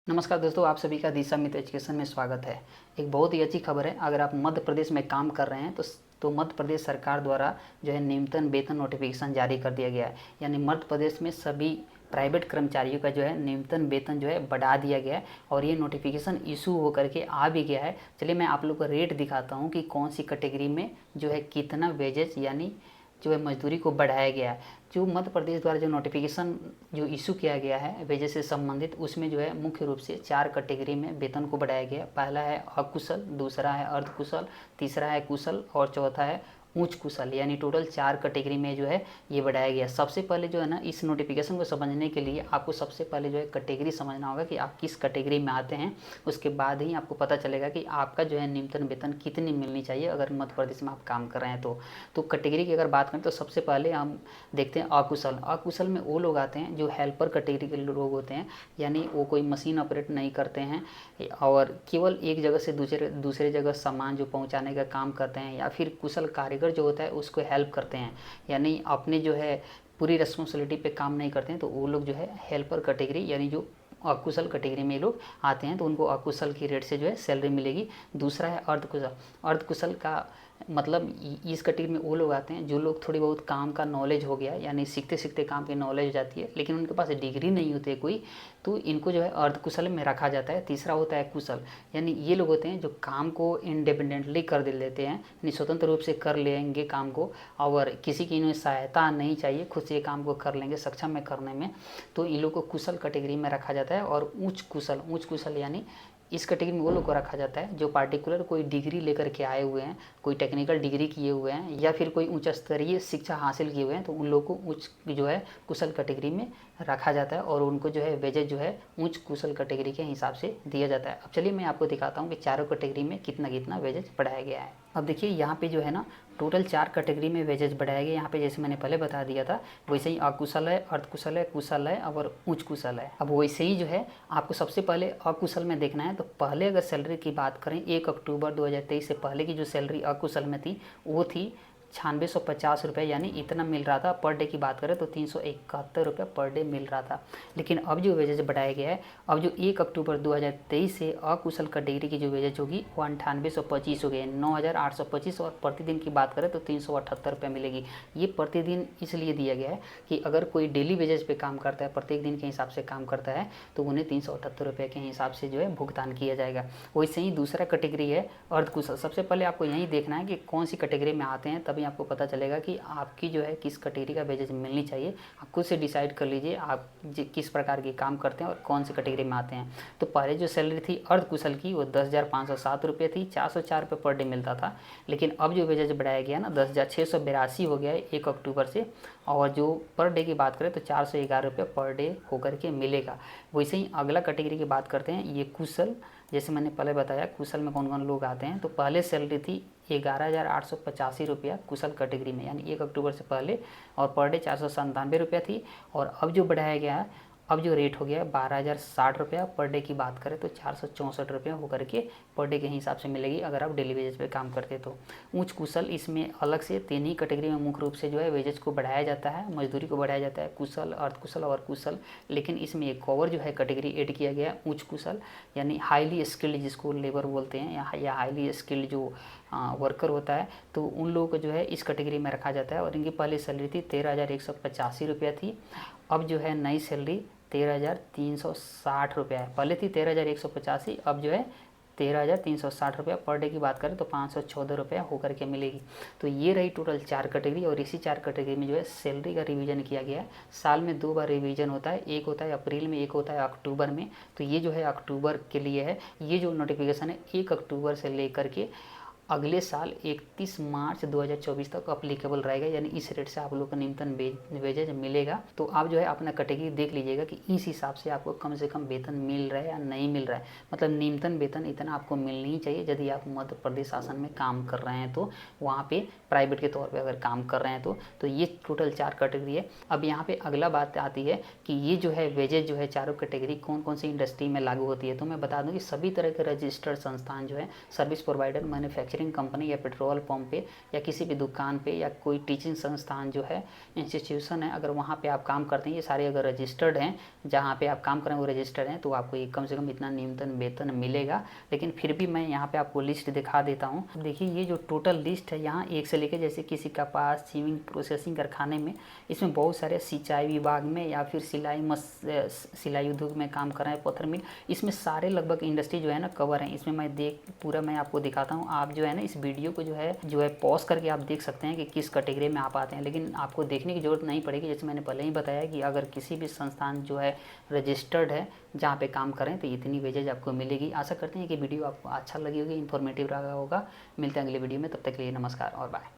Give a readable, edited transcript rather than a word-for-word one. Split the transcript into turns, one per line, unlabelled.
नमस्कार दोस्तों, आप सभी का दिशा मित्र एजुकेशन में स्वागत है। एक बहुत ही अच्छी खबर है। अगर आप मध्य प्रदेश में काम कर रहे हैं तो मध्य प्रदेश सरकार द्वारा जो है न्यूनतम वेतन नोटिफिकेशन जारी कर दिया गया है। यानी मध्य प्रदेश में सभी प्राइवेट कर्मचारियों का जो है न्यूनतम वेतन जो है बढ़ा दिया गया है और ये नोटिफिकेशन इशू होकर के आ भी गया है। चलिए मैं आप लोग को रेट दिखाता हूँ कि कौन सी कैटेगरी में जो है कितना वेजेस यानी जो है मजदूरी को बढ़ाया गया है। जो मध्य प्रदेश द्वारा जो नोटिफिकेशन जो इशू किया गया है वेजेस से संबंधित, उसमें जो है मुख्य रूप से 4 कैटेगरी में वेतन को बढ़ाया गया है। पहला है अकुशल, दूसरा है अर्धकुशल, तीसरा है कुशल और चौथा है उच्च कुशल। यानी टोटल 4 कैटेगरी में जो है ये बढ़ाया गया। सबसे पहले जो है ना, इस नोटिफिकेशन को समझने के लिए आपको सबसे पहले जो है कैटेगरी समझना होगा कि आप किस कैटेगरी में आते हैं। उसके बाद ही आपको पता चलेगा कि आपका जो है न्यूनतम वेतन कितनी मिलनी चाहिए अगर मध्य प्रदेश में आप काम कर रहे हैं तो कैटेगरी की अगर बात करें तो सबसे पहले हम देखते हैं अकुशल। अकुशल में वो लोग आते हैं जो हेल्पर कैटेगरी के लोग होते हैं, यानी वो कोई मशीन ऑपरेट नहीं करते हैं और केवल एक जगह से दूसरे जगह सामान जो पहुंचाने का काम करते हैं, या फिर कुशल कारीगर जो होता है उसको हेल्प करते हैं, यानी अपने जो है पूरी रिस्पॉन्सिबिलिटी पे काम नहीं करते हैं, तो वो लोग जो है हेल्पर कैटेगरी यानी जो अकुशल कैटेगरी में लोग आते हैं तो उनको अकुशल की रेट से जो है सैलरी मिलेगी। दूसरा है अर्धकुशल। अर्धकुशल का मतलब इस कैटेगरी में वो लोग आते हैं जो लोग थोड़ी बहुत काम का नॉलेज हो गया, यानी सीखते सीखते काम की नॉलेज हो जाती है लेकिन उनके पास डिग्री नहीं होती है कोई, तो इनको जो है अर्धकुशल में रखा जाता है। तीसरा होता है कुशल, यानी ये लोग होते हैं जो काम को इंडिपेंडेंटली कर लेते हैं, यानी स्वतंत्र रूप से कर लेंगे काम को और किसी की इन्हें सहायता नहीं चाहिए, खुद से काम को कर लेंगे, सक्षम है करने में, तो इन लोग को कुशल कैटेगरी में रखा जाता है। और उच्च कुशल यानी इस कैटेगरी में वो लोग को रखा जाता है जो पार्टिकुलर कोई डिग्री लेकर के आए हुए हैं, कोई टेक्निकल डिग्री किए हुए हैं या फिर कोई उच्च स्तरीय शिक्षा हासिल किए हुए हैं, तो उन लोगों को उच्च जो है कुशल कैटेगरी में रखा जाता है और उनको जो है वेजेज जो है उच्च कुशल कैटेगरी के हिसाब से दिया जाता है। अब चलिए मैं आपको दिखाता हूँ कि चारों कैटेगरी में कितना कितना वेजेज बढ़ाया गया है। अब देखिए यहाँ पे जो है ना टोटल 4 कैटेगरी में वेजेज बढ़ाया गया। यहाँ पे जैसे मैंने पहले बता दिया था वैसे ही अकुशल है, अर्धकुशल है, कुशल है और उच्च कुशल है। अब वैसे ही जो है आपको सबसे पहले अकुशल में देखना है। तो पहले अगर सैलरी की बात करें 1 अक्टूबर 2023 से पहले की जो सैलरी अकुशल में थी वो थी 9650 रुपये, यानी इतना मिल रहा था। पर डे की बात करें तो 371 रुपये पर डे मिल रहा था। लेकिन अब जो वेजेज बढ़ाया गया है, अब जो 1 अक्टूबर 2023 से अकुशल कैटेगरी की जो वेजेज होगी वो 9825 हो गए, 9825। और प्रतिदिन की बात करें तो 378 रुपये मिलेगी। ये प्रतिदिन इसलिए दिया गया है कि अगर कोई डेली वेजेज पे काम करता है, प्रत्येक दिन के हिसाब से काम करता है, तो उन्हें 378 रुपये के हिसाब से जो है भुगतान किया जाएगा। वैसे ही दूसरा कैटेगरी है अर्धकुशल। सबसे पहले आपको यही देखना है कि कौन सी कैटेगरी में आते हैं, तभी आपको पता चलेगा कि आपकी जो है किस कैटेगरी का वेजेज मिलनी चाहिए। आप खुद से डिसाइड कर लीजिए आप किस प्रकार के काम करते हैं और कौन सी कैटेगरी में आते हैं। तो पहले जो सैलरी थी अर्धकुशल की वो 10,507 रुपये थी, 404 रुपये पर डे मिलता था। लेकिन अब जो वेजेज बढ़ाया गया ना 10,682 हो गया है 1 अक्टूबर से, और जो पर डे की बात करें तो 411 रुपये पर डे होकर के मिलेगा। वैसे ही अगला कैटेगरी की बात करते हैं, ये कुशल। जैसे मैंने पहले बताया कुशल में कौन कौन लोग आते हैं, तो पहले सैलरी थी 11,885 रुपया कुशल कैटेगरी में, यानी 1 अक्टूबर से पहले, और पर डे 497 रुपया थी। और अब जो बढ़ाया गया है, अब जो रेट हो गया है 12,060 रुपया पर डे की बात करें तो 464 रुपये होकर के पर डे के हिसाब से मिलेगी अगर आप डेली वेजेस पे काम करते तो। उच्च कुशल, इसमें अलग से 3 ही कैटेगरी में मुख्य रूप से जो है वेजेस को बढ़ाया जाता है, मजदूरी को बढ़ाया जाता है, कुशल, अर्धकुशल और कुशल। लेकिन इसमें एक और जो है कैटेगरी ऐड किया गया है उच्च कुशल, यानी हाईली स्किल्ड जिसको लेबर बोलते हैं या हाईली स्किल्ड जो वर्कर होता है, तो उन लोगों को जो है इस कैटेगरी में रखा जाता है। और इनकी पहली सैलरी थी 13,185 रुपया थी। अब जो है नई सैलरी 13,360 रुपया है। पहले थी 13,185, अब जो है 13,360 रुपया। पर डे की बात करें तो 514 रुपया होकर के मिलेगी। तो ये रही टोटल 4 कैटेगरी, और इसी 4 कैटेगरी में जो है सैलरी का रिवीजन किया गया है। साल में 2 बार रिवीजन होता है, एक होता है अप्रैल में, एक होता है अक्टूबर में। तो ये जो है अक्टूबर के लिए है। ये जो नोटिफिकेशन है 1 अक्टूबर से लेकर के अगले साल 31 मार्च 2024 तक अप्लीकेबल रहेगा, यानी इस रेट से आप लोग को न्यूनतम वेजेज मिलेगा। तो आप जो है अपना कैटेगरी देख लीजिएगा कि इस हिसाब से आपको कम से कम वेतन मिल रहा है या नहीं मिल रहा है। मतलब न्यूनतम वेतन इतना आपको मिलना ही चाहिए यदि आप मध्य प्रदेश शासन में काम कर रहे हैं, तो वहाँ पे प्राइवेट के तौर पर अगर काम कर रहे हैं तो ये टोटल 4 कैटेगरी है। अब यहाँ पे अगला बात आती है कि ये जो है वेजेज जो है चारों कैटेगरी कौन कौन सी इंडस्ट्री में लागू होती है। तो मैं बता दूँ कि सभी तरह के रजिस्टर्ड संस्थान जो है service provider, manufacturing manufacturing company या पेट्रोल पंप पे या किसी भी दुकान पे या कोई टीचिंग संस्थान जो है, इंस्टीट्यूशन है, अगर वहाँ पे आप काम करते हैं, ये सारे अगर रजिस्टर्ड हैं, जहाँ पे आप काम करें वो रजिस्टर्ड हैं, तो आपको ये कम से कम इतना न्यूनतम वेतन मिलेगा। लेकिन फिर भी मैं यहाँ पे आपको लिस्ट दिखा देता हूँ। देखिए ये जो टोटल लिस्ट है यहाँ एक से लेकर, जैसे किसी कपास सीविंग प्रोसेसिंग कारखाने में, इसमें बहुत सारे सिंचाई विभाग में या फिर सिलाई उद्योग में काम कर रहे हैं, पत्थर मिल, इसमें सारे लगभग इंडस्ट्री जो है ना कवर है। इसमें मैं आपको दिखाता हूँ। आप जो है ना इस वीडियो को जो है पॉज करके आप देख सकते हैं कि किस कैटेगरी में आप आते हैं, लेकिन आपको देखने की जरूरत नहीं पड़ेगी। जैसे मैंने पहले ही बताया कि अगर किसी भी संस्थान जो है रजिस्टर्ड है जहाँ पे काम करें तो इतनी वेजेज आपको मिलेगी। आशा करते हैं कि वीडियो आपको अच्छा लगी होगी, इन्फॉर्मेटिव रहा होगा। मिलते हैं अगले वीडियो में, तब तक के लिए नमस्कार और बाय।